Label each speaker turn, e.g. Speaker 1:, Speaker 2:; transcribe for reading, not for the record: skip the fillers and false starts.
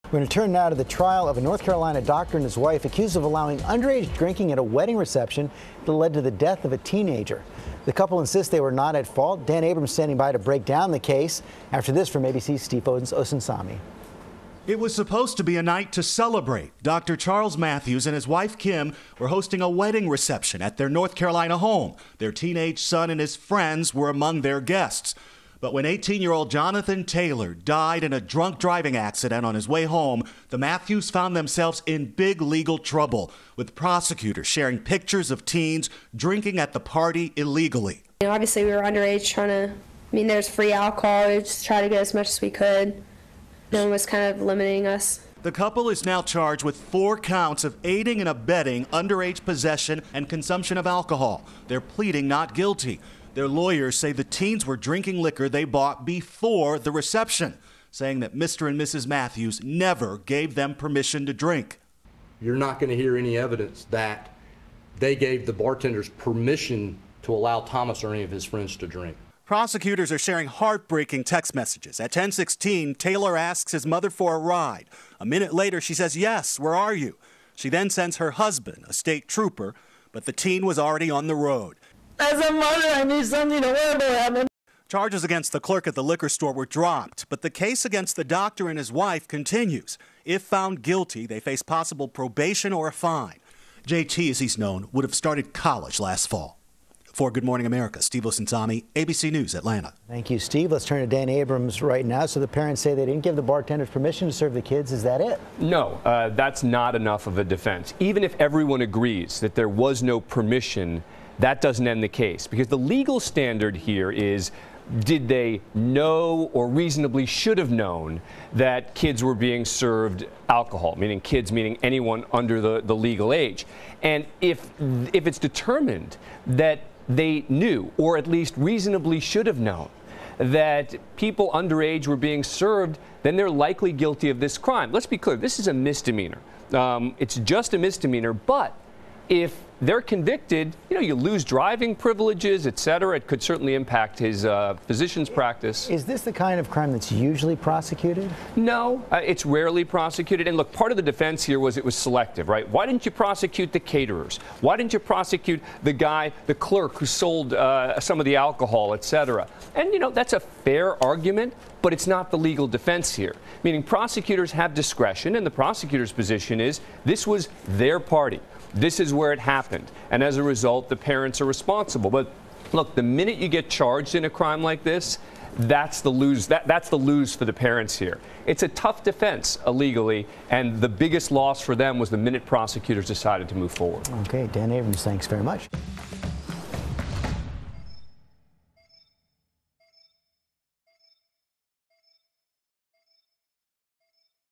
Speaker 1: We're going to turn now to the trial of a North Carolina doctor and his wife accused of allowing underage drinking at a wedding reception that led to the death of a teenager. The couple insists they were not at fault. Dan Abrams standing by to break down the case. After this, from ABC's Steve Osinsami.
Speaker 2: It was supposed to be a night to celebrate. Dr. Charles Matthews and his wife Kim were hosting a wedding reception at their North Carolina home. Their teenage son and his friends were among their guests. But when 18-year-old Jonathan Taylor died in a drunk driving accident on his way home, the Matthews found themselves in big legal trouble, with prosecutors sharing pictures of teens drinking at the party illegally.
Speaker 3: Obviously, we were underage there's free alcohol. We just tried to get as much as we could. No one was kind of limiting us.
Speaker 2: The couple is now charged with 4 counts of aiding and abetting underage possession and consumption of alcohol. They're pleading not guilty. Their lawyers say the teens were drinking liquor they bought before the reception, saying that Mr. and Mrs. Matthews never gave them permission to drink.
Speaker 4: You're not going to hear any evidence that they gave the bartenders permission to allow Thomas or any of his friends to drink.
Speaker 2: Prosecutors are sharing heartbreaking text messages. At 10:16, Taylor asks his mother for a ride. A minute later, she says, "Yes, where are you?" She then sends her husband, a state trooper, but the teen was already on the road.
Speaker 5: As a mother, I need something to wear to heaven.
Speaker 2: Charges against the clerk at the liquor store were dropped, but the case against the doctor and his wife continues. If found guilty, they face possible probation or a fine. JT, as he's known, would have started college last fall. For Good Morning America, Steve Osinsami, ABC News, Atlanta.
Speaker 1: Thank you, Steve. Let's turn to Dan Abrams right now. So the parents say they didn't give the bartenders permission to serve the kids. Is that it?
Speaker 6: No, that's not enough of a defense. Even if everyone agrees that there was no permission, that doesn't end the case, because the legal standard here is, did they know or reasonably should have known that kids were being served alcohol, meaning kids, meaning anyone under the legal age. And if it's determined that they knew, or at least reasonably should have known, that people underage were being served, then they're likely guilty of this crime. Let's be clear, this is a misdemeanor. It's just a misdemeanor, but if they're convicted, you lose driving privileges, etc. It could certainly impact his physician's practice.
Speaker 1: Is this the kind of crime that's usually prosecuted?
Speaker 6: No, it's rarely prosecuted. And look, part of the defense here was it was selective, right? Why didn't you prosecute the caterers? Why didn't you prosecute the clerk who sold some of the alcohol, etc.? And, that's a fair argument, but it's not the legal defense here. Meaning prosecutors have discretion, and the prosecutor's position is this was their party. This is where it happened, and as a result, the parents are responsible. But look, the minute you get charged in a crime like this, that's the lose. That's the lose for the parents here. It's a tough defense illegally, and the biggest loss for them was the minute prosecutors decided to move forward.
Speaker 1: Okay, Dan Abrams, thanks very much.